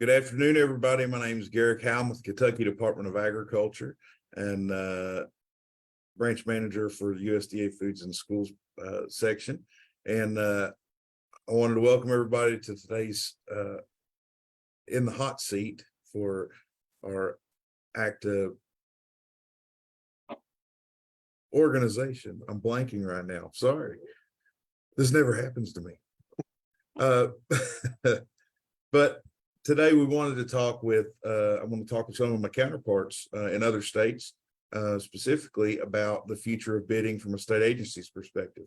Good afternoon, everybody. My name is Garrick Howell with Kentucky Department of Agriculture and branch manager for the USDA Foods and Schools section. And I wanted to welcome everybody to today's in the hot seat for our ACDA organization. I'm blanking right now. Sorry. This never happens to me. But today we wanted to talk with, I want to talk with some of my counterparts in other states, specifically about the future of bidding from a state agency's perspective.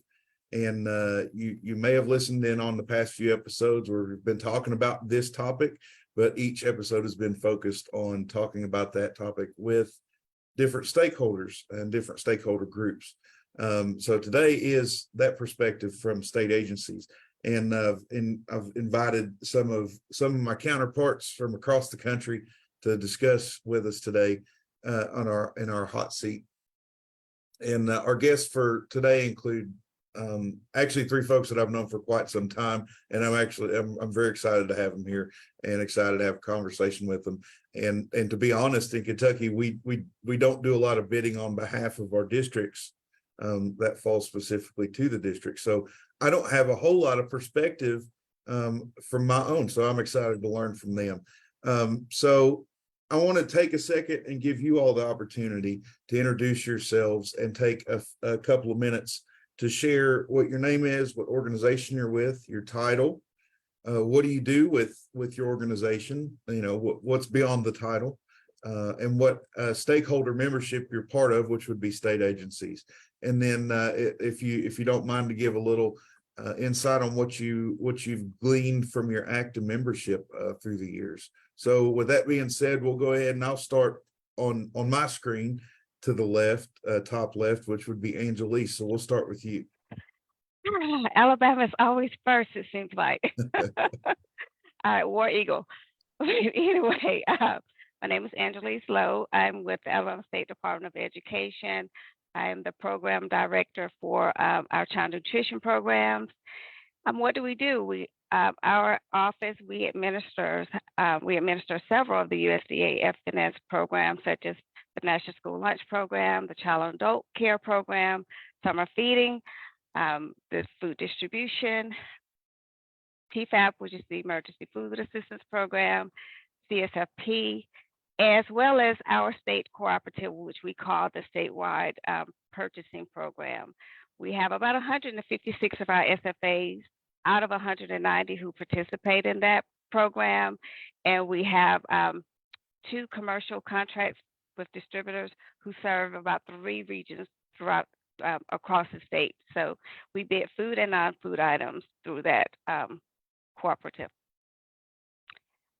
And you may have listened in on the past few episodes where we've been talking about this topic, but each episode has been focused on talking about that topic with different stakeholders and different stakeholder groups. So today is that perspective from state agencies. And I've invited some of my counterparts from across the country to discuss with us today in our hot seat. And our guests for today include actually three folks that I've known for quite some time, and I'm very excited to have them here and excited to have a conversation with them. And to be honest, in Kentucky, we don't do a lot of bidding on behalf of our districts. That falls specifically to the district. So I don't have a whole lot of perspective from my own. So I'm excited to learn from them. So I want to take a second and give you all the opportunity to introduce yourselves and take a couple of minutes to share what your name is, what organization you're with, your title, what do you do with your organization, what's beyond the title, and what stakeholder membership you're part of, which would be state agencies. And then if you don't mind to give a little insight on what you've gleaned from your ACDA membership through the years. So with that being said, we'll go ahead and I'll start on my screen to the left, top left, which would be Angelise. So we'll start with you. Alabama's always first, it seems like. All right, War Eagle. Anyway, my name is Angelise Lowe. I'm with the Alabama State Department of Education. I am the program director for our child nutrition programs. What do? Our office, we administer several of the USDA FNS programs, such as the National School Lunch Program, the Child and Adult Care Program, Summer Feeding, the Food Distribution, TFAP, which is the Emergency Food Assistance Program, CSFP, as well as our state cooperative, which we call the statewide purchasing program. We have about 156 of our SFAs out of 190 who participate in that program. And we have 2 commercial contracts with distributors who serve about 3 regions throughout across the state. So we bid food and non-food items through that cooperative.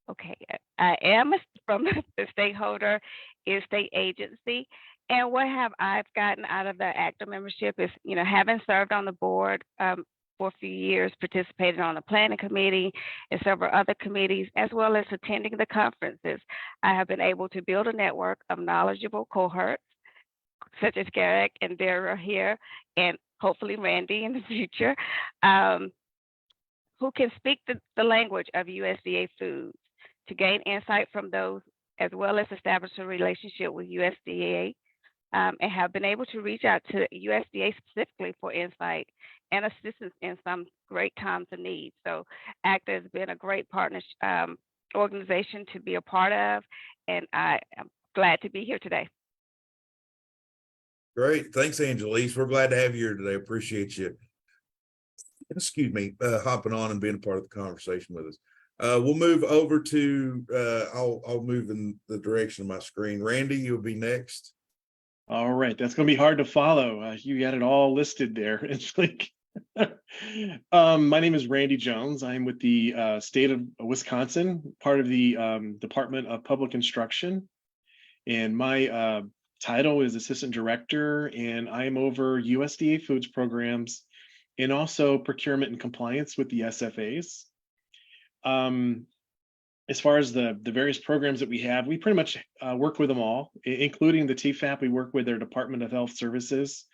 Okay, I am from the stakeholder is state agency. And what have I've gotten out of the ACDA membership is, having served on the board for a few years, participated on the planning committee and several other committees, as well as attending the conferences, I have been able to build a network of knowledgeable cohorts, such as Garrick and Dara here, and hopefully Randy in the future, who can speak the language of USDA foods, to gain insight from those, as well as establish a relationship with USDA, and have been able to reach out to USDA specifically for insight and assistance in some great times of need. So ACDA has been a great partnership organization to be a part of, and I am glad to be here today. Great. Thanks, Angelise. We're glad to have you here today. Appreciate you. Hopping on and being a part of the conversation with us. We'll move over to, I'll move in the direction of my screen. Randy, you'll be next. All right. That's going to be hard to follow. You got it all listed there. It's like, my name is Randy Jones. I'm with the state of Wisconsin, part of the Department of Public Instruction. And my title is Assistant Director, and I'm over USDA foods programs and also procurement and compliance with the SFAs. As far as the various programs that we have, we pretty much work with them all, including the TFAP. We work with their Department of Health Services,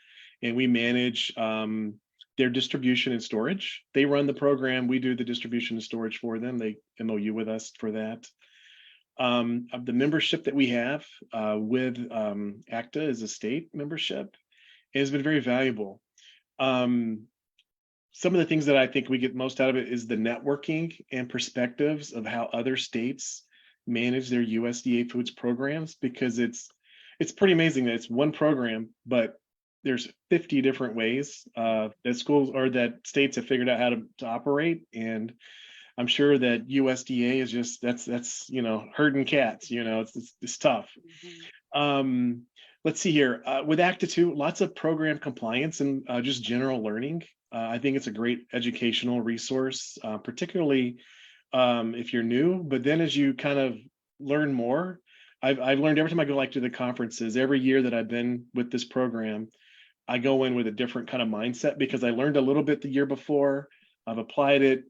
and we manage their distribution and storage. They run the program. We do the distribution and storage for them. They MOU with us for that. of the membership that we have with ACDA as a state membership has been very valuable. Some of the things that I think we get most out of it is the networking and perspectives of how other states manage their USDA foods programs, because it's pretty amazing that it's one program, but there's 50 different ways that schools or that states have figured out how to operate. And I'm sure that USDA is just that's you know, herding cats, you know, it's tough. Let's see here with ACTA 2, lots of program compliance and just general learning. I think it's a great educational resource, particularly if you're new. But then as you kind of learn more, I've learned every time I go like to the conferences, every year that I've been with this program, I go in with a different kind of mindset because I learned a little bit the year before, I've applied it,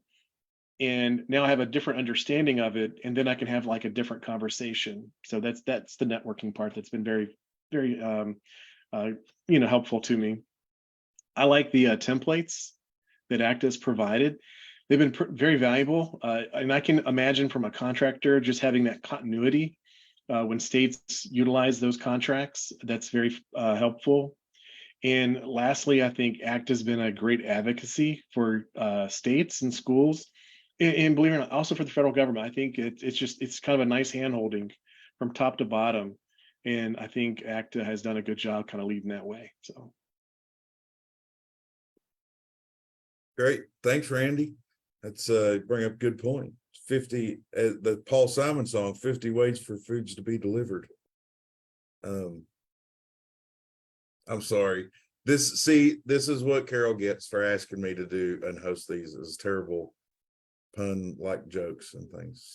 and now I have a different understanding of it, and then I can have like a different conversation. So that's the networking part that's been very, very you know, helpful to me. I like the templates that ACTA has provided. They've been very valuable, and I can imagine from a contractor just having that continuity when states utilize those contracts. That's very helpful. And lastly, I think ACTA has been a great advocacy for states and schools, and believe it or not, also for the federal government. I think it's kind of a nice handholding from top to bottom, and I think ACTA has done a good job kind of leading that way. So. Great. Thanks, Randy. That's bring up a good point. 50, the Paul Simon song, 50 ways for foods to be delivered. I'm sorry. This is what Carol gets for asking me to do and host these, is terrible pun like jokes and things.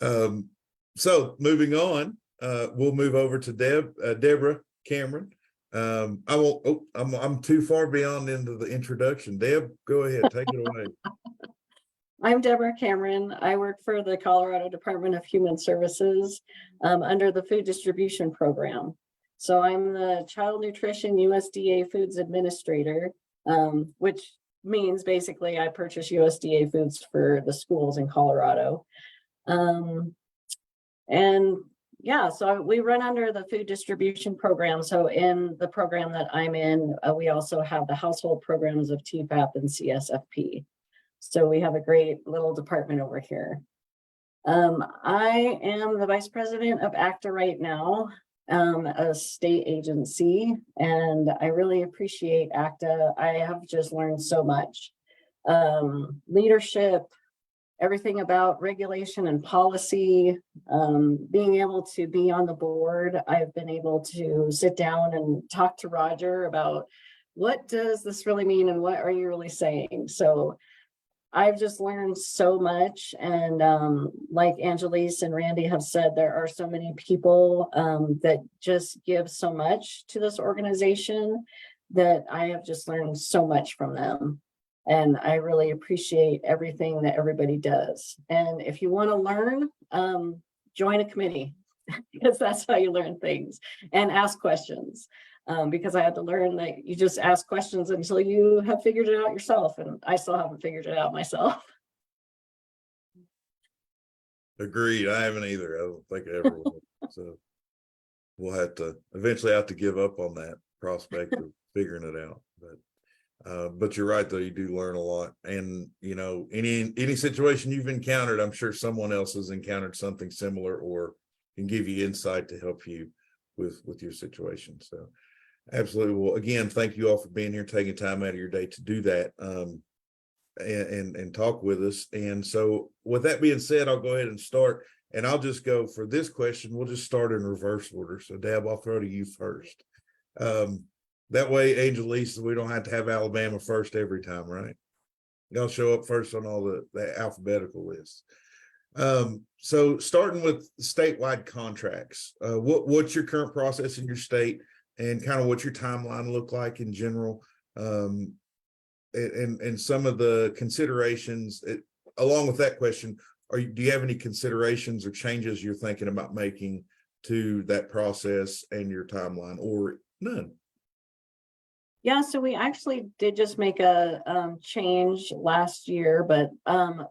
So so moving on, we'll move over to Deborah Cameron. I'm too far beyond into the introduction. Deb, go ahead, take it away. I'm Deborah Cameron. I work for the Colorado Department of Human Services under the Food Distribution Program. So I'm the Child Nutrition USDA Foods Administrator, which means basically I purchase USDA foods for the schools in Colorado. And yeah, so we run under the food distribution program. So in the program that I'm in, we also have the household programs of TFAP and CSFP. So we have a great little department over here. I am the vice president of ACTA right now, a state agency, and I really appreciate ACTA. I have just learned so much. Leadership, everything about regulation and policy, being able to be on the board. I've been able to sit down and talk to Roger about what does this really mean and what are you really saying? So I've just learned so much. And like Angelise and Randy have said, there are so many people that just give so much to this organization that I have just learned so much from them. And I really appreciate everything that everybody does. And if you want to learn, join a committee because that's how you learn things, and ask questions. Because I had to learn that you just ask questions until you have figured it out yourself. And I still haven't figured it out myself. Agreed. I haven't either. I don't think I ever will. So we'll eventually have to give up on that prospect of figuring it out. But you're right, though, you do learn a lot. And you know, any situation you've encountered, I'm sure someone else has encountered something similar or can give you insight to help you with your situation. So absolutely. Well, again, thank you all for being here, taking time out of your day to do that and talk with us. And so with that being said, I'll go ahead and start, and I'll just go for this question. We'll just start in reverse order. So Deb, I'll throw to you first. That way, Angelise, we don't have to have Alabama first every time, right? Y'all show up first on all the alphabetical lists. So starting with statewide contracts, what's your current process in your state, and kind of what's your timeline look like in general, and some of the considerations along with that question. Do you have any considerations or changes you're thinking about making to that process and your timeline, or none? Yeah, so we actually did just make a change last year, but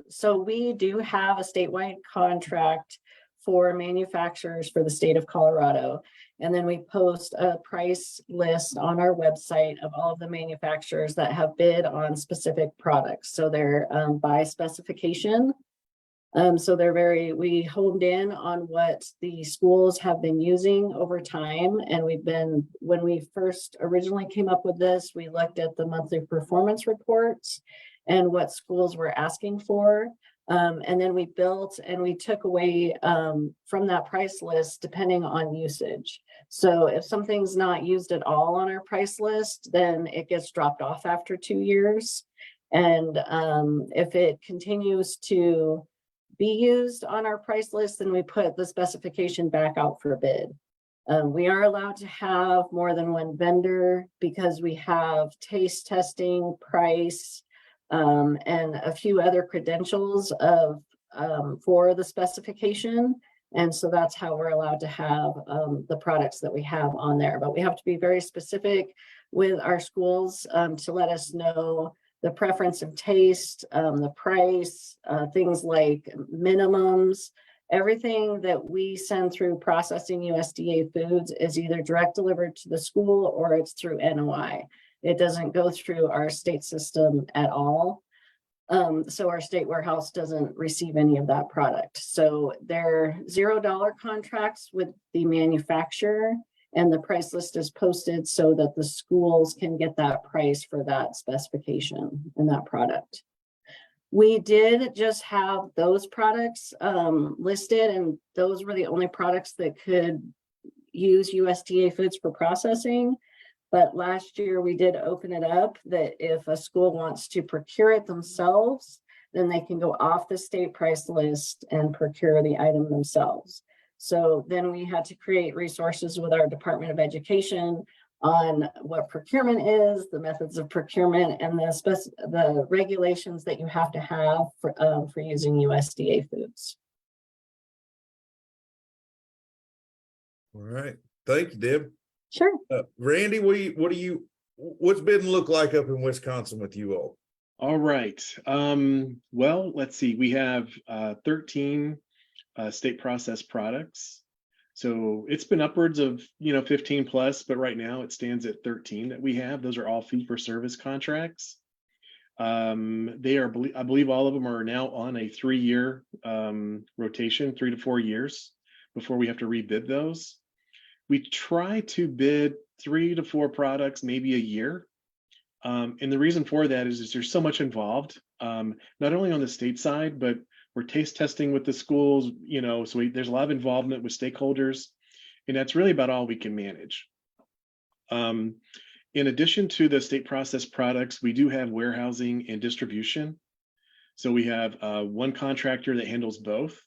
so we do have a statewide contract for manufacturers for the state of Colorado. And then we post a price list on our website of all of the manufacturers that have bid on specific products. So they're by specification. So we honed in on what the schools have been using over time. And when we first originally came up with this, we looked at the monthly performance reports and what schools were asking for. And then we built and we took away from that price list, depending on usage. So if something's not used at all on our price list, then it gets dropped off after 2 years. And if it continues to be used on our price list, then we put the specification back out for bid. We are allowed to have more than one vendor because we have taste testing, price, and a few other credentials for the specification. And so that's how we're allowed to have the products that we have on there. But we have to be very specific with our schools to let us know the preference of taste, the price, things like minimums. Everything that we send through processing USDA foods is either direct delivered to the school or it's through NOI. It doesn't go through our state system at all. So our state warehouse doesn't receive any of that product. So they're $0 contracts with the manufacturer, and the price list is posted so that the schools can get that price for that specification and that product. We did just have those products listed, and those were the only products that could use USDA foods for processing. But last year we did open it up that if a school wants to procure it themselves, then they can go off the state price list and procure the item themselves. So then we had to create resources with our Department of Education on what procurement is, the methods of procurement, and the regulations that you have to have for using USDA foods. All right. Thank you, Deb. Sure. Randy, what's been look like up in Wisconsin with you all? All right. Well, let's see. We have 13 state processed products. So it's been upwards of 15 plus, but right now it stands at 13 that we have. Those are all fee for service contracts. They are, I believe all of them are now on a 3-year rotation, 3 to 4 years before we have to rebid those. We try to bid 3 to 4 products, maybe a year. And the reason for that is there's so much involved, not only on the state side, but we're taste testing with the schools, so there's a lot of involvement with stakeholders, and that's really about all we can manage. In addition to the state processed products, we do have warehousing and distribution. So we have one contractor that handles both.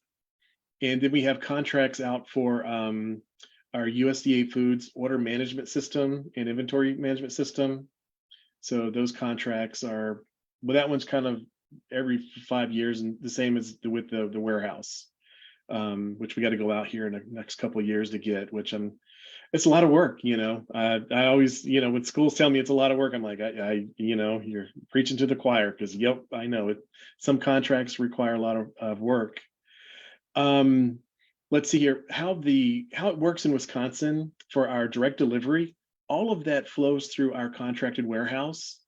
And then we have contracts out for our USDA Foods order management system and inventory management system. So those contracts are, well, that one's kind of every 5 years, and the same as with the warehouse, which we got to go out here in the next couple of years to get, which it's a lot of work, I always, when schools tell me it's a lot of work, I'm like, you're preaching to the choir, because yep, I know it. Some contracts require a lot of work. Let's see here, how it works in Wisconsin for our direct delivery. All of that flows through our contracted warehouse,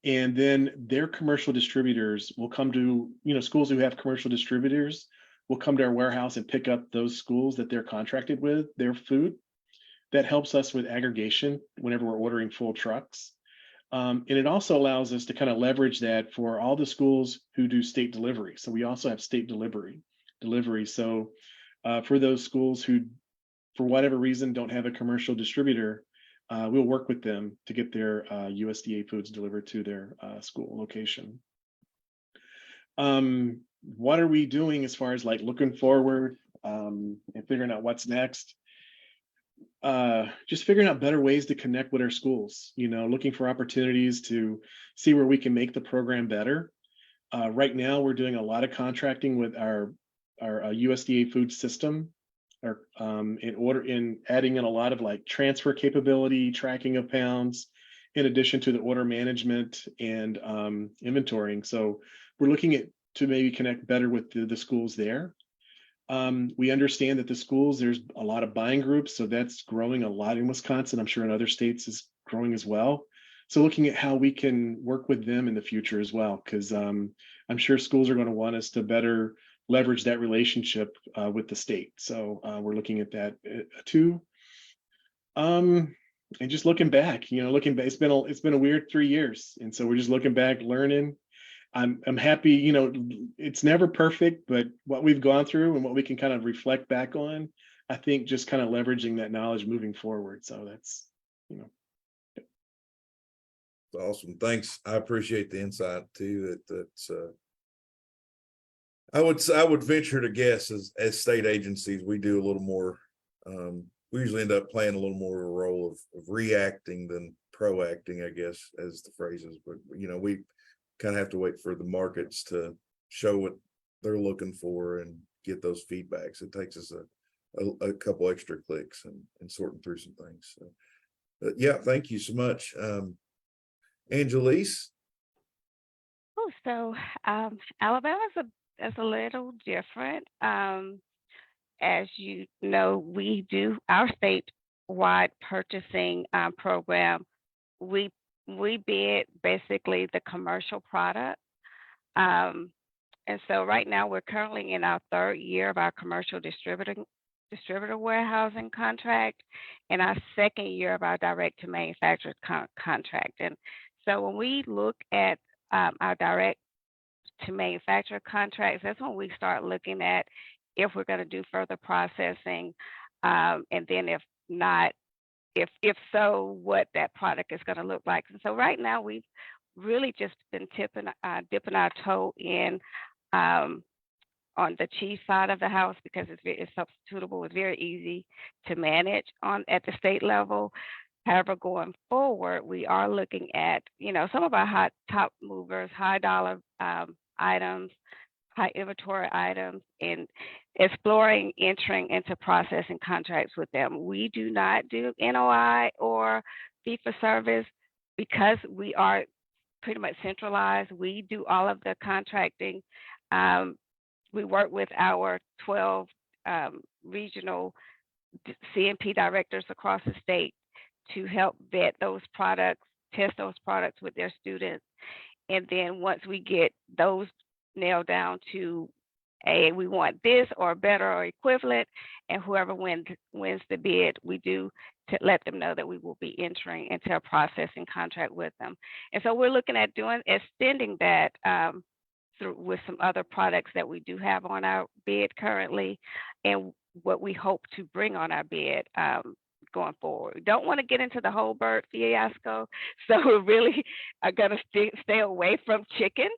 and then their commercial distributors will come to, schools who have commercial distributors will come to our warehouse and pick up those schools that they're contracted with, their food. That helps us with aggregation whenever we're ordering full trucks. And it also allows us to kind of leverage that for all the schools who do state delivery. So we also have state delivery. So for those schools who, for whatever reason, don't have a commercial distributor, we'll work with them to get their USDA foods delivered to their school location. What are we doing as far as like looking forward and figuring out what's next? Just figuring out better ways to connect with our schools, looking for opportunities to see where we can make the program better. Right now, we're doing a lot of contracting with our USDA food system, in adding in a lot of like transfer capability, tracking of pounds, in addition to the order management and inventorying. So we're looking at to maybe connect better with the schools there. We understand that the schools, there's a lot of buying groups, so that's growing a lot in Wisconsin. I'm sure in other states is growing as well. So looking at how we can work with them in the future as well, because I'm sure schools are going to want us to better leverage that relationship with the state. So we're looking at that too. And just looking back, looking back, it's been a weird 3 years, and so we're just looking back, learning. I'm happy, it's never perfect, but what we've gone through and what we can kind of reflect back on, I think just kind of leveraging that knowledge moving forward. So that's, Awesome. Thanks. I appreciate the insight too. I would venture to guess as state agencies, we do a little more, we usually end up playing a little more of a role of reacting than proacting, I guess, as the phrase is. But, we kind of have to wait for the markets to show what they're looking for and get those feedbacks. It takes us a couple extra clicks and sorting through some things. So, yeah, thank you so much. Angelise? Oh, so Alabama is a little different. As you know, we do our statewide purchasing program. We bid basically the commercial product. And so right now we're currently in our 3rd year of our commercial distributor warehousing contract and our 2nd year of our direct to manufacturer contract. And so when we look at our direct to manufacturer contracts, that's when we start looking at if we're going to do further processing, and then if not, if so, what that product is going to look like. And so right now we've really just been dipping our toe in on the cheese side of the house because it's substitutable. It's very easy to manage at the state level. However, going forward, we are looking at, some of our top movers, high dollar items, high inventory items, and exploring entering into processing contracts with them. We do not do NOI or fee for service because we are pretty much centralized. We do all of the contracting. We work with our 12 regional CNP directors across the state to help vet those products, test those products with their students. And then once we get those nailed down to we want this or better or equivalent, and whoever wins the bid, we do to let them know that we will be entering into a processing contract with them. And so we're looking at extending that through with some other products that we do have on our bid currently, and what we hope to bring on our bid going forward. We don't want to get into the whole bird fiasco, so we really are going to stay away from chicken.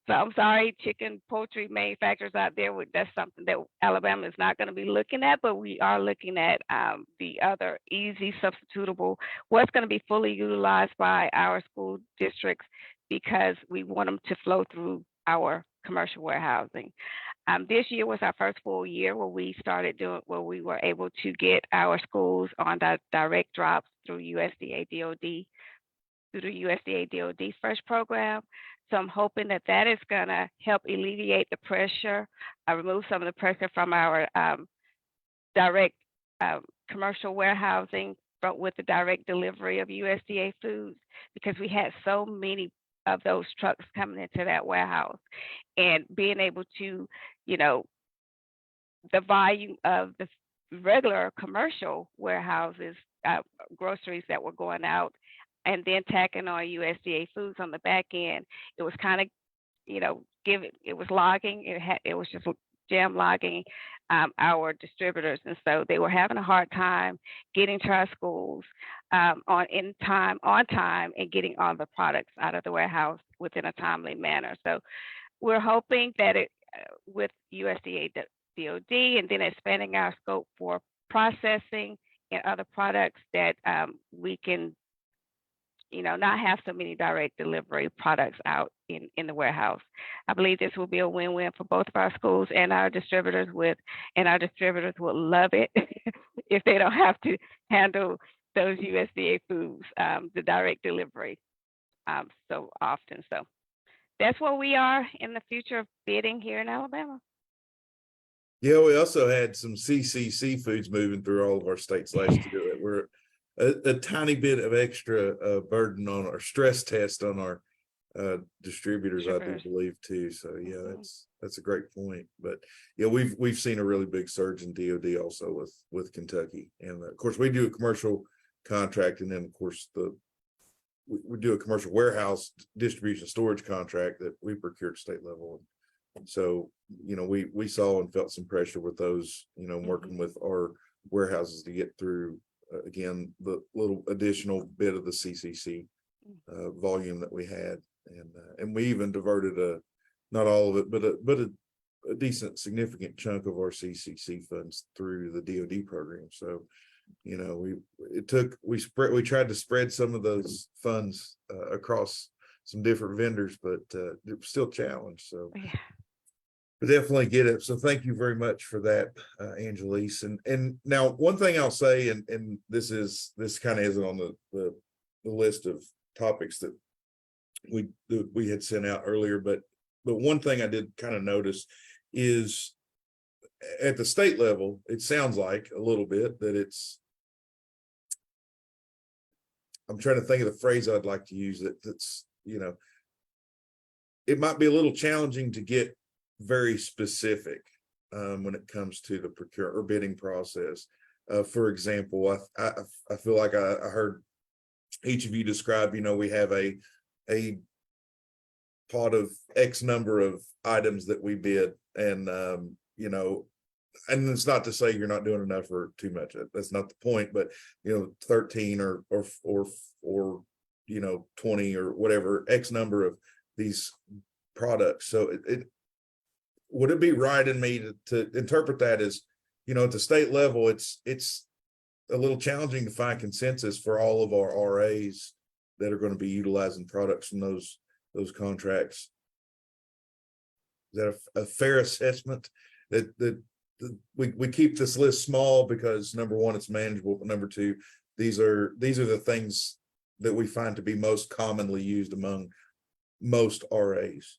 So I'm sorry, chicken, poultry manufacturers out there, that's something that Alabama is not going to be looking at, but we are looking at the other easy substitutable, what's going to be fully utilized by our school districts because we want them to flow through our commercial warehousing. This year was our first full year where we were able to get our schools on the direct drops through USDA DOD, through the USDA DOD Fresh program. So I'm hoping that is going to help alleviate the pressure, remove some of the pressure from our direct commercial warehousing with the direct delivery of USDA foods, because we had so many of those trucks coming into that warehouse, and being able to, the volume of the regular commercial warehouses, groceries that were going out, and then tacking on USDA foods on the back end, it was kind of, it was logging. It was just jam logging our distributors, and so they were having a hard time getting to our schools on time, and getting all the products out of the warehouse within a timely manner. So we're hoping that with USDA DOD and then expanding our scope for processing and other products, that we can not have so many direct delivery products out in the warehouse. I believe this will be a win-win for both of our schools and our distributors and our distributors will love it if they don't have to handle those USDA foods, the direct delivery, so often. So that's where we are in the future of bidding here in Alabama. Yeah, we also had some CCC foods moving through all of our states last year that were a tiny bit of extra burden on our stress test on our distributors, I do believe too. So yeah, that's a great point. But yeah, we've seen a really big surge in DoD also with Kentucky, and of course we do a commercial contract, and then of course we do a commercial warehouse distribution storage contract that we procure at state level. And so, you know, we saw and felt some pressure with those, you know, working with our warehouses to get through again the little additional bit of the CCC volume that we had, and we even diverted not all of it, but a decent significant chunk of our CCC funds through the DoD program. So, you know, we tried to spread some of those funds across some different vendors, but it was still a challenge. So we definitely get it. So thank you very much for that, Angelise. And now one thing I'll say, and this kind of isn't on the list of topics that we had sent out earlier, but one thing I did kind of notice is at the state level, it sounds like a little bit that I'm trying to think of the phrase I'd like to use that's, you know, it might be a little challenging to get very specific when it comes to the procure or bidding process. For example, I feel like I heard each of you describe, you know, we have a pot of X number of items that we bid, and you know, and it's not to say you're not doing enough or too much. That's not the point. But you know, 13 or you know, 20 or whatever X number of these products. So it would it be right in me to interpret that as, you know, at the state level, it's a little challenging to find consensus for all of our RAs that are going to be utilizing products from those contracts. Is that a fair assessment? That we keep this list small because number one, it's manageable, but number two, these are the things that we find to be most commonly used among most RAs.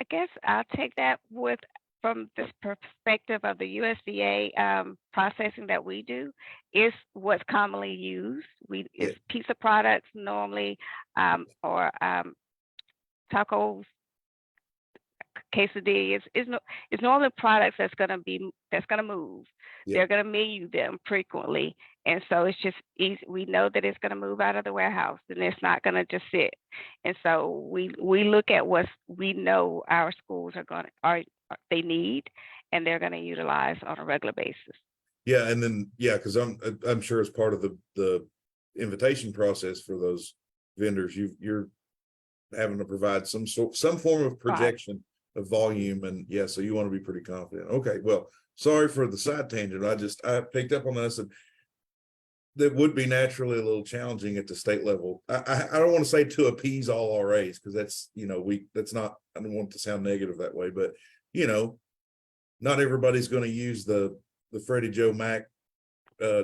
I guess I'll take that from this perspective of the USDA processing that we do is what's commonly used. It's pizza products normally, or tacos, quesadillas. It's normally products that's gonna move. They're gonna menu them frequently, and so it's just easy. We know that it's gonna move out of the warehouse, and it's not gonna just sit. And so we look at what we know our schools they need, and they're gonna utilize on a regular basis. Yeah, and then because I'm sure as part of the invitation process for those vendors, you're having to provide some form of projection of volume, and so you want to be pretty confident. Okay, well, sorry for the side tangent. I picked up on this, and that would be naturally a little challenging at the state level. I don't want to say to appease all RAs, because that's, you know, that's not, I don't want it to sound negative that way, but you know, not everybody's going to use the Freddie Joe Mac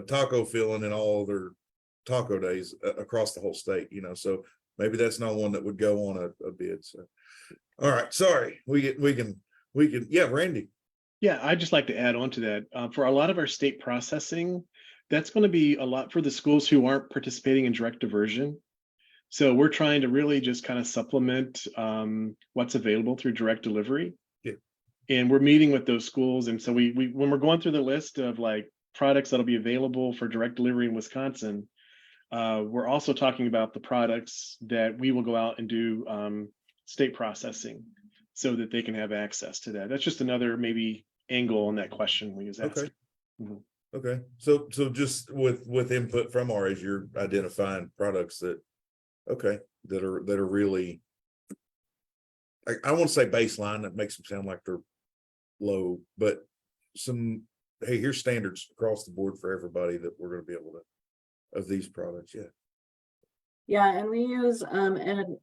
taco filling in all their taco days across the whole state, you know, so maybe that's not one that would go on a bid. So all right, sorry, we can Randy. Yeah, I'd just like to add on to that. For a lot of our state processing, that's going to be a lot for the schools who aren't participating in direct diversion. So we're trying to really just kind of supplement what's available through direct delivery. Yeah. And we're meeting with those schools. And so we when we're going through the list of like products that'll be available for direct delivery in Wisconsin, we're also talking about the products that we will go out and do state processing so that they can have access to that. That's just another maybe angle on that question we was asking. Okay. Mm-hmm. Okay. So just with input from RAs, you're identifying products that are really, I don't want to say baseline, that makes them sound like they're low, but hey, here's standards across the board for everybody that we're going to be able to, of these products. Yeah, and we use an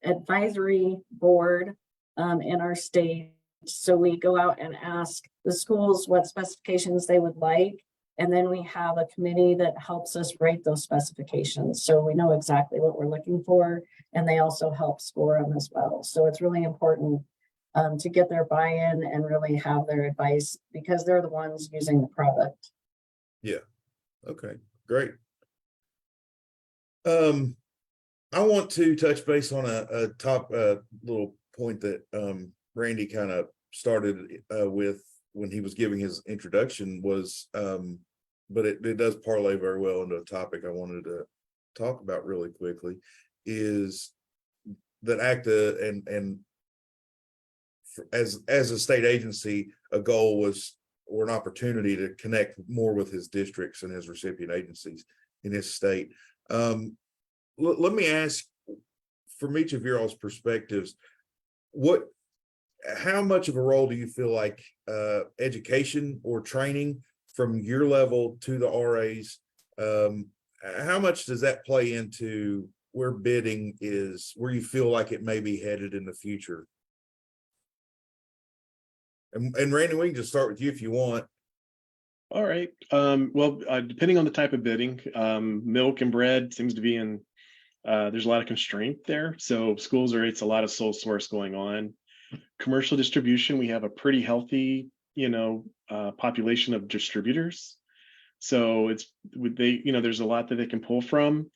advisory board in our state. So we go out and ask the schools what specifications they would like. And then we have a committee that helps us write those specifications. So we know exactly what we're looking for, and they also help score them as well. So it's really important to get their buy-in and really have their advice because they're the ones using the product. Yeah. Okay, great. I want to touch base on a top little point that Randy kind of started with when he was giving his introduction was, but it does parlay very well into a topic I wanted to talk about really quickly, is that ACDA and as a state agency, a goal was, or an opportunity to connect more with his districts and his recipient agencies in his state. Let me ask, from each of your all's perspectives, how much of a role do you feel like education or training from your level to the RAs, how much does that play into where bidding is, where you feel like it may be headed in the future? And Randy, we can just start with you if you want. All right. Well, depending on the type of bidding, milk and bread seems to be in, there's a lot of constraint there. So schools it's a lot of sole source going on. Commercial distribution, we have a pretty healthy, population of distributors. So there's a lot that they can pull from.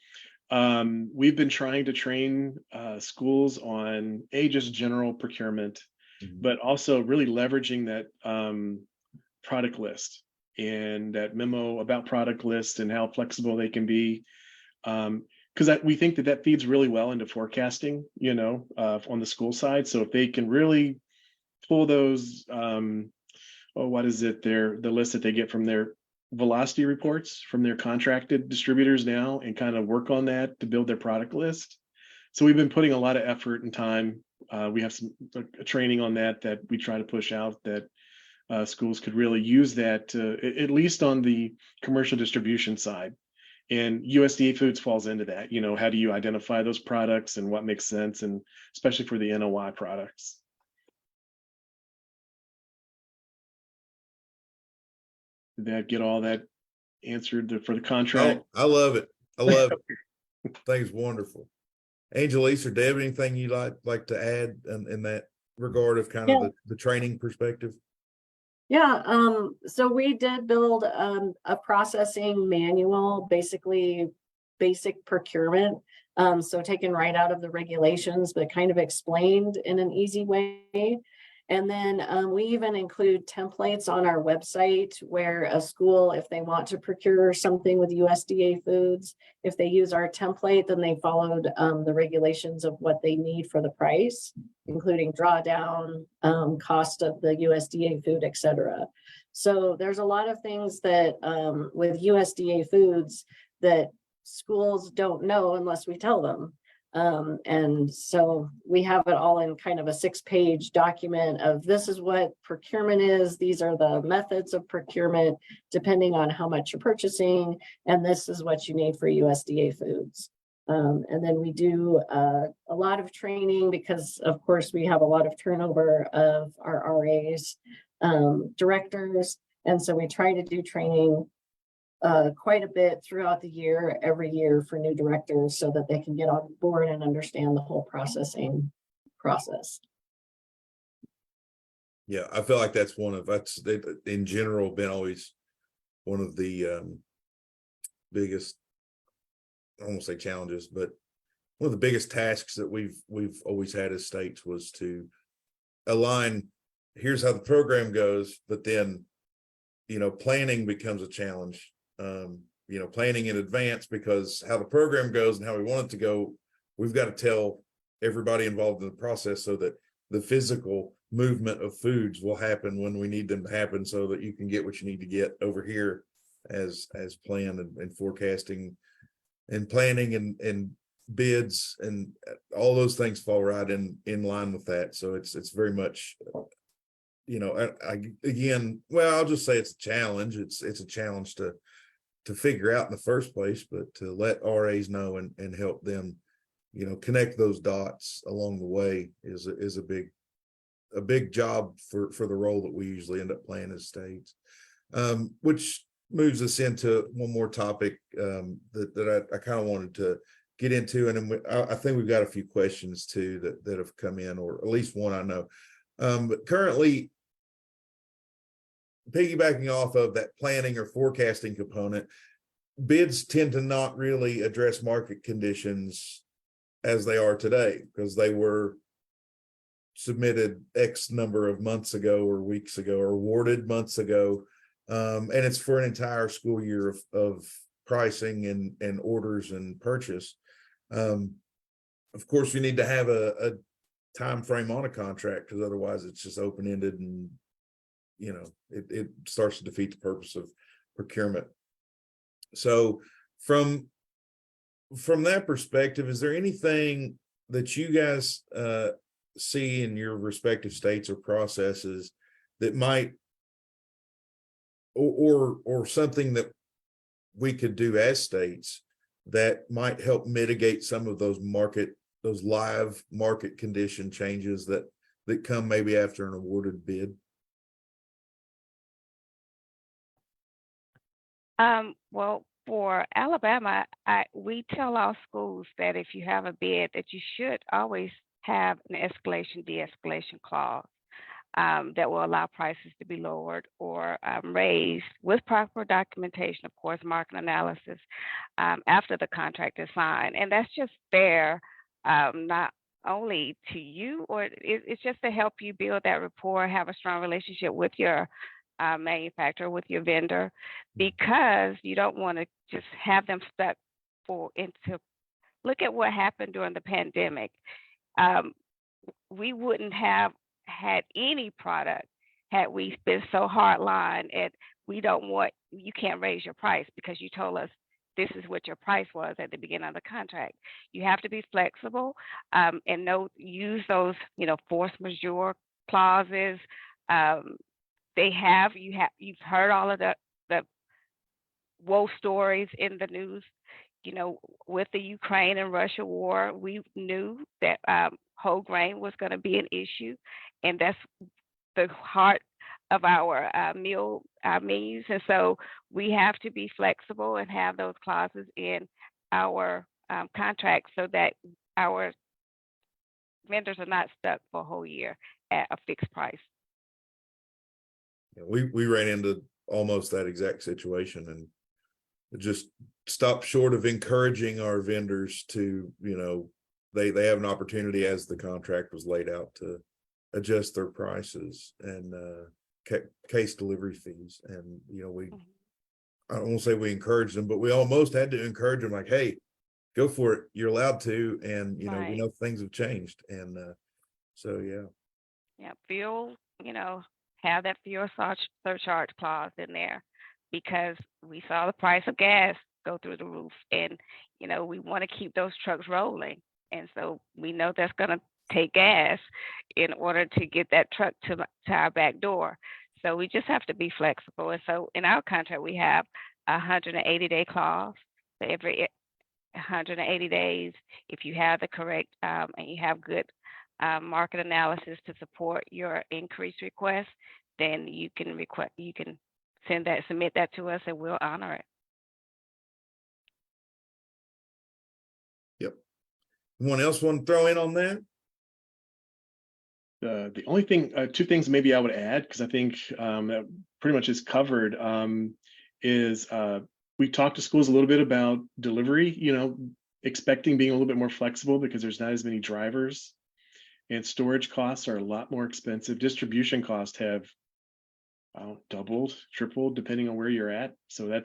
We've been trying to train schools on just general procurement, but also really leveraging that product list and that memo about product list and how flexible they can be. Because we think that feeds really well into forecasting, on the school side. So if they can really pull those, the list that they get from their velocity reports from their contracted distributors now and kind of work on that to build their product list. So we've been putting a lot of effort and time. We have some training on that we try to push out that schools could really use that at least on the commercial distribution side. And USDA Foods falls into that. How do you identify those products and what makes sense, and especially for the NOI products. Did that get all that answered for the contract? Oh, I love it. I love it. I think it's wonderful. Angelise or Deb, anything you'd like to add in that regard of kind of the training perspective? Yeah, so we did build a processing manual, basically basic procurement. So taken right out of the regulations, but kind of explained in an easy way. And then we even include templates on our website where a school, if they want to procure something with USDA Foods, if they use our template, then they followed the regulations of what they need for the price, including drawdown, cost of the USDA food, etc. So there's a lot of things that with USDA Foods that schools don't know unless we tell them. And so we have it all in kind of a 6-page document of this is what procurement is. These are the methods of procurement, depending on how much you're purchasing. And this is what you need for USDA Foods. And then we do a lot of training because, of course, we have a lot of turnover of our RAs, directors. And so we try to do training quite a bit throughout the year, every year for new directors so that they can get on board and understand the whole processing process. Yeah, I feel like that's in general been always one of the biggest, I don't want to say challenges, but one of the biggest tasks that we've always had as states was to align, here's how the program goes, but then, planning becomes a challenge. Planning in advance, because how the program goes and how we want it to go, we've got to tell everybody involved in the process so that the physical movement of foods will happen when we need them to happen so that you can get what you need to get over here as planned, and forecasting and planning and bids and all those things fall right in line with that. So it's very much, I'll just say it's a challenge. It's a challenge to figure out in the first place, but to let RAs know and help them, connect those dots along the way is a big job for the role that we usually end up playing as states. Which moves us into one more topic that I kind of wanted to get into, and then I think we've got a few questions too that have come in, or at least one I know. But currently, piggybacking off of that planning or forecasting component, bids tend to not really address market conditions as they are today, because they were submitted X number of months ago or weeks ago, or awarded months ago. And it's for an entire school year of pricing and orders and purchase. Of course, you need to have a time frame on a contract, because otherwise it's just open-ended, and it starts to defeat the purpose of procurement. So from that perspective, is there anything that you guys see in your respective states or processes that might, or something that we could do as states that might help mitigate some of those live market condition changes that come maybe after an awarded bid? Well, for Alabama, we tell our schools that if you have a bid, that you should always have an escalation, de-escalation clause that will allow prices to be lowered or raised with proper documentation, of course, market analysis after the contract is signed. And that's just fair, not only to you, or it's just to help you build that rapport, have a strong relationship with your manufacturer, with your vendor, because you don't want to just have them stuck into. Look at what happened during the pandemic. We wouldn't have had any product had we been so hardline and you can't raise your price because you told us this is what your price was at the beginning of the contract. You have to be flexible and use those, force majeure clauses. You've heard all of the woe stories in the news. With the Ukraine and Russia war, we knew that whole grain was going to be an issue, and that's the heart of our menus. And so we have to be flexible and have those clauses in our contracts so that our vendors are not stuck for a whole year at a fixed price. We ran into almost that exact situation, and it just stopped short of encouraging our vendors to, they have an opportunity as the contract was laid out to adjust their prices and case delivery fees. And, I don't want to say we encouraged them, but we almost had to encourage them, like, hey, go for it. You're allowed to. And, Right. we know things have changed. And so, yeah. Yeah, fuel, have that fuel surcharge clause in there, because we saw the price of gas go through the roof, and we want to keep those trucks rolling, and so we know that's going to take gas in order to get that truck to our back door. So we just have to be flexible. And so in our contract we have a 180-day clause. So every 180 days, if you have the correct and you have good market analysis to support your increase request, then you can submit that to us, and we'll honor it. Yep. Anyone else want to throw in on that? The only thing, two things maybe I would add, because I think that pretty much is covered, is we talked to schools a little bit about delivery, expecting being a little bit more flexible because there's not as many drivers, and storage costs are a lot more expensive. Distribution costs have doubled, tripled, depending on where you're at. So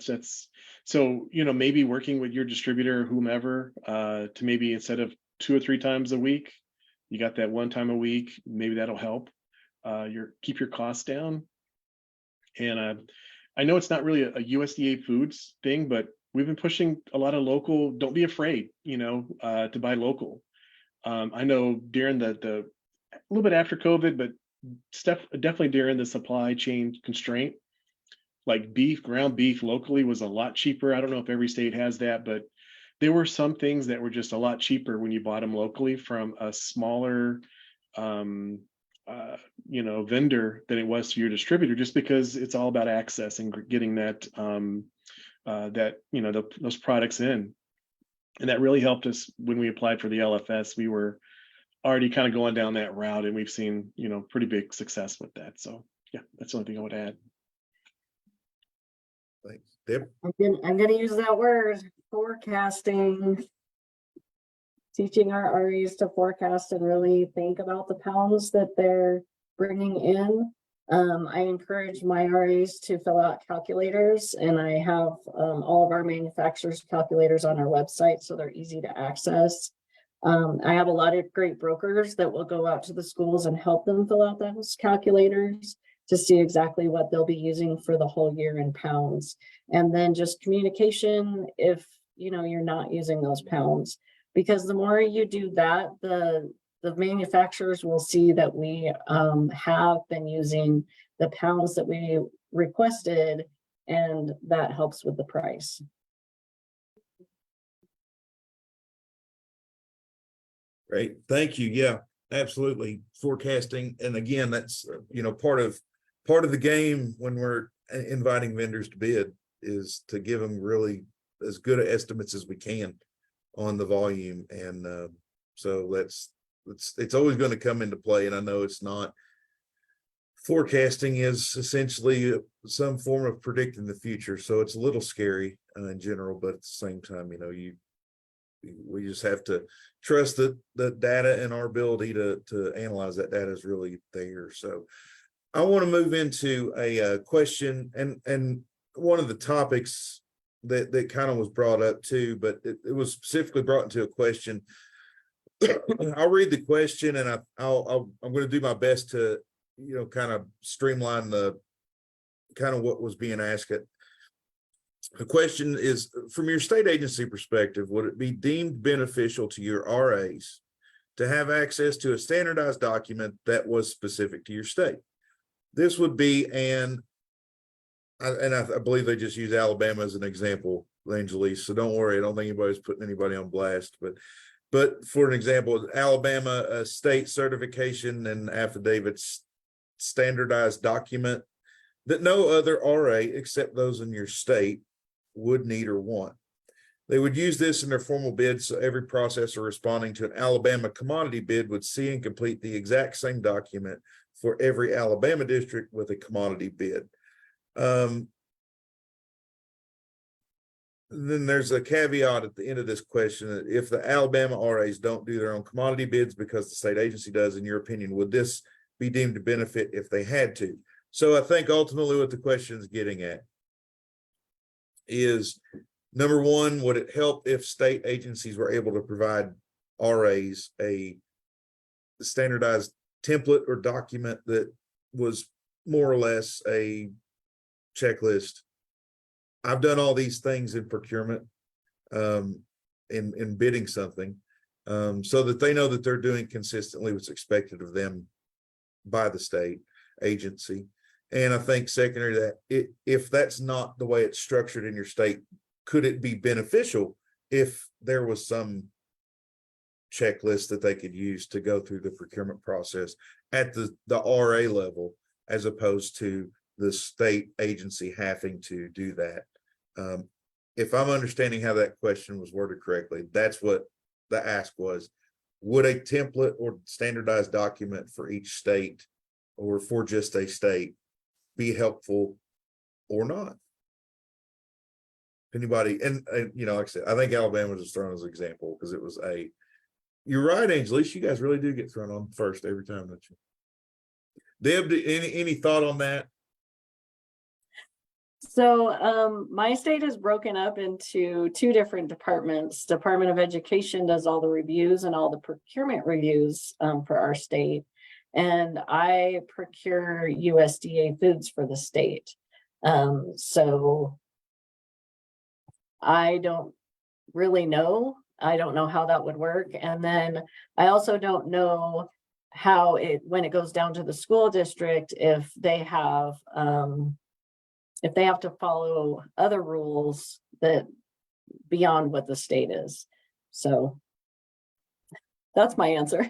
so maybe working with your distributor or whomever to maybe, instead of 2 or 3 times a week, you got that 1 time a week. Maybe that'll help keep your costs down. And I know it's not really a USDA foods thing, but we've been pushing a lot of local. Don't be afraid, to buy local. I know during the a little bit after COVID, but definitely during the supply chain constraint, like ground beef locally was a lot cheaper. I don't know if every state has that, but there were some things that were just a lot cheaper when you bought them locally from a smaller vendor than it was to your distributor, just because it's all about access and getting that those products in. And that really helped us when we applied for the LFS. We were already kind of going down that route, and we've seen, pretty big success with that. So yeah, that's the only thing I would add. Thanks. Deb? I'm gonna use that word, forecasting. Teaching our REs to forecast and really think about the pounds that they're bringing in. I encourage my REs to fill out calculators, and I have all of our manufacturers' calculators on our website, so they're easy to access. I have a lot of great brokers that will go out to the schools and help them fill out those calculators to see exactly what they'll be using for the whole year in pounds. And then just communication if you're not using those pounds. Because the more you do that, the manufacturers will see that we have been using the pounds that we requested, and that helps with the price. Great, thank you. Yeah, absolutely. Forecasting, and again, that's part of the game when we're inviting vendors to bid is to give them really as good estimates as we can on the volume. And so it's always going to come into play. And I know it's not, forecasting is essentially some form of predicting the future. So it's a little scary in general, but at the same time, we just have to trust that the data and our ability to analyze that data is really there. So I want to move into a question, and one of the topics that kind of was brought up too, but it was specifically brought into a question. I'll read the question, and I'm going to do my best to kind of streamline the kind of what was being asked. The question is, from your state agency perspective, would it be deemed beneficial to your RAs to have access to a standardized document that was specific to your state? This would be I believe they just use Alabama as an example, Angelise. So don't worry, I don't think anybody's putting anybody on blast. But for an example, Alabama, a state certification and affidavits standardized document that no other RA except those in your state would need or want. They would use this in their formal bids, so every processor responding to an Alabama commodity bid would see and complete the exact same document for every Alabama district with a commodity bid. Then there's a caveat at the end of this question that if the Alabama RAs don't do their own commodity bids because the state agency does, in your opinion, would this be deemed to benefit if they had to? So I think ultimately what the question is getting at is, number one, would it help if state agencies were able to provide RAs a standardized template or document that was more or less a checklist? I've done all these things in procurement, in bidding something, so that they know that they're doing consistently what's expected of them by the state agency. And I think secondary to that, if that's not the way it's structured in your state, could it be beneficial if there was some checklist that they could use to go through the procurement process at the RA level, as opposed to the state agency having to do that? If I'm understanding how that question was worded correctly, that's what the ask was. Would a template or standardized document for each state or for just a state be helpful or not? Anybody? And like I said, I think Alabama was just thrown as an example because it was you're right, Angelise, you guys really do get thrown on first every time, don't you? Deb, any thought on that? So my state is broken up into two different departments. Department of Education does all the reviews and all the procurement reviews for our state. And I procure USDA foods for the state. So I don't really know. I don't know how that would work. And then I also don't know how when it goes down to the school district, if they have to follow other rules that beyond what the state is. So that's my answer.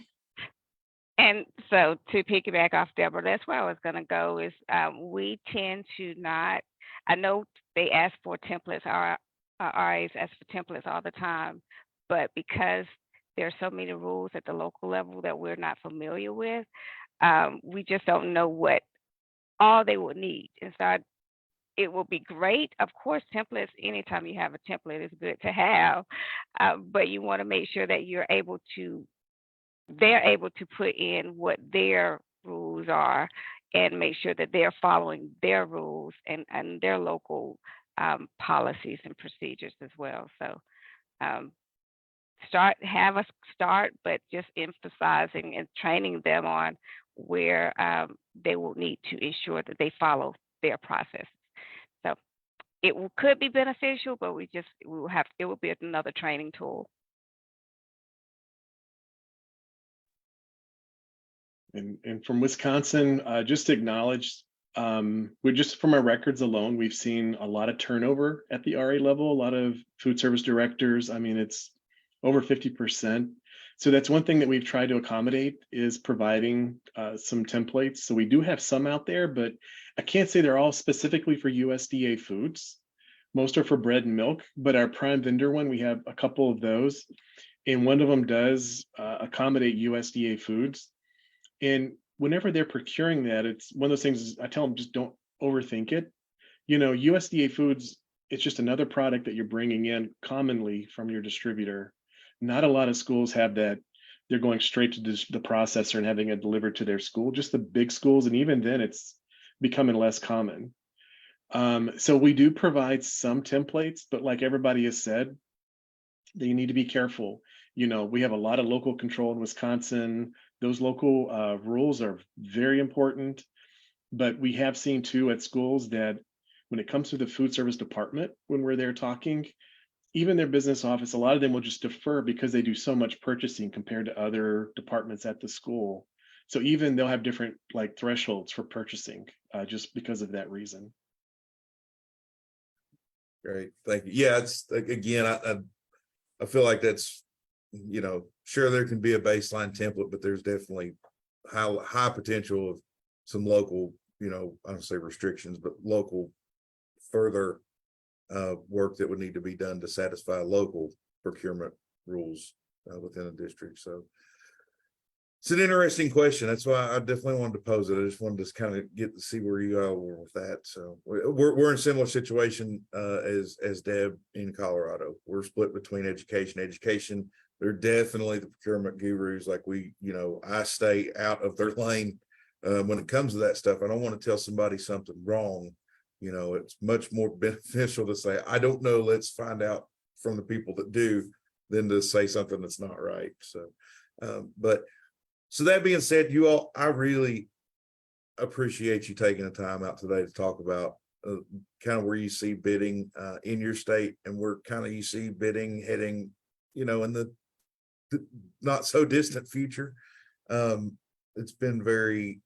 And so to piggyback off Deborah, that's where I was going to go is we tend to not, I know they ask for templates, our RAs ask for templates all the time, but because there's so many rules at the local level that we're not familiar with, we just don't know what all they will need. And so it will be great. Of course, templates, anytime you have a template is good to have, but you want to make sure that they're able to put in what their rules are and make sure that they're following their rules and their local policies and procedures as well. So have us start, but just emphasizing and training them on where they will need to ensure that they follow their process. So it could be beneficial, but it will be another training tool. And from Wisconsin, just to acknowledge, we're just from our records alone, we've seen a lot of turnover at the RA level, a lot of food service directors. I mean, it's over 50%. So that's one thing that we've tried to accommodate is providing some templates. So we do have some out there, but I can't say they're all specifically for USDA foods. Most are for bread and milk, but our prime vendor one, we have a couple of those. And one of them does accommodate USDA foods. And whenever they're procuring that, it's one of those things I tell them, just don't overthink it. You know, USDA foods, it's just another product that you're bringing in commonly from your distributor. Not a lot of schools have that. They're going straight to the processor and having it delivered to their school, just the big schools. And even then it's becoming less common. So we do provide some templates, but like everybody has said, you need to be careful. You know, we have a lot of local control in Wisconsin. Those local rules are very important, but we have seen too at schools that when it comes to the food service department, when we're there talking, even their business office, a lot of them will just defer because they do so much purchasing compared to other departments at the school. So even they'll have different like thresholds for purchasing just because of that reason. Great, thank you. Yeah, it's again, I feel like that's, you know, sure there can be a baseline template, but there's definitely high potential of some local, you know, I don't say restrictions, but local further work that would need to be done to satisfy local procurement rules within a district. So it's an interesting question. That's why I definitely wanted to pose it. I just wanted to kind of get to see where you all were with that. So we're in a similar situation as Deb in Colorado. We're split between education. They're definitely the procurement gurus. Like I stay out of their lane when it comes to that stuff. I don't want to tell somebody something wrong. You know, it's much more beneficial to say, I don't know, let's find out from the people that do, than to say something that's not right. So, so that being said, you all, I really appreciate you taking the time out today to talk about kind of where you see bidding in your state and where kind of you see bidding heading, you know, in the not so distant future. It's been very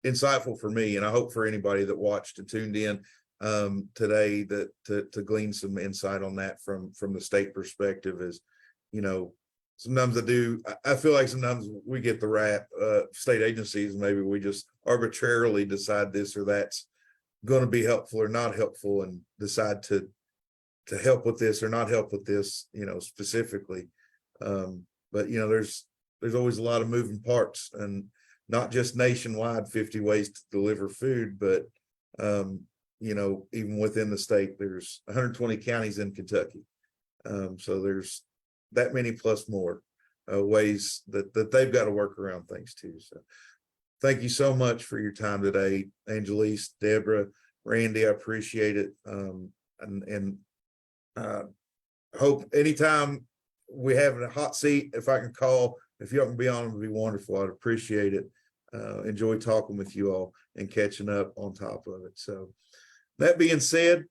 insightful for me, and I hope for anybody that watched and tuned in today that to glean some insight on that from the state perspective. Is, you know, sometimes I feel like sometimes we get the rap, state agencies, maybe we just arbitrarily decide this or that's going to be helpful or not helpful and decide to help with this or not help with this, you know, specifically. But, you know, there's always a lot of moving parts, and not just nationwide 50 ways to deliver food, but, you know, even within the state, there's 120 counties in Kentucky. So there's that many plus more ways that they've got to work around things too. So thank you so much for your time today, Angelise, Deborah, Randy. I appreciate it. And hope anytime we have a hot seat, if I can call, if y'all can be on, it would be wonderful. I'd appreciate it. Enjoy talking with you all and catching up on top of it. So that being said,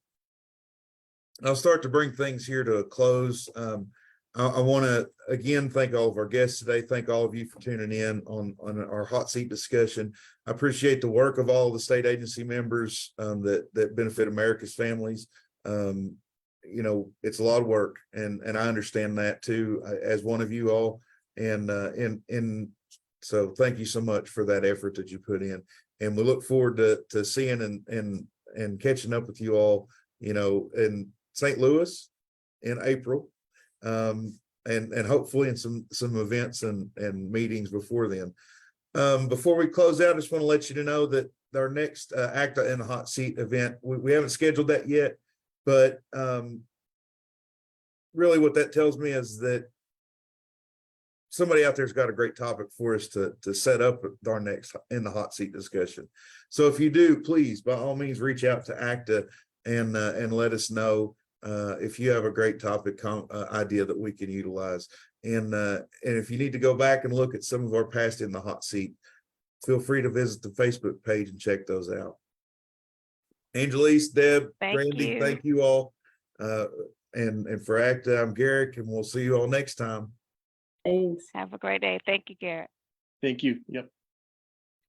I'll start to bring things here to a close. I want to again thank all of our guests today. Thank all of you for tuning in on our hot seat discussion. I appreciate the work of all the state agency members that benefit America's families. You know, it's a lot of work, and I understand that too, as one of you all. And So thank you so much for that effort that you put in. And we look forward to seeing and catching up with you all, in St. Louis in April. And hopefully in some events and meetings before then. Before we close out, I just want to let you know that our next ACDA in the Hot Seat event, we haven't scheduled that yet, but really what that tells me is that somebody out there's got a great topic for us to set up our next in the hot seat discussion. So if you do, please, by all means, reach out to ACDA and let us know if you have a great topic idea that we can utilize. And if you need to go back and look at some of our past in the hot seat, feel free to visit the Facebook page and check those out. Angelise, Deb, Randy, thank you all. And for ACDA, I'm Garrick, and we'll see you all next time. Thanks. Have a great day. Thank you, Garrett. Thank you. Yep.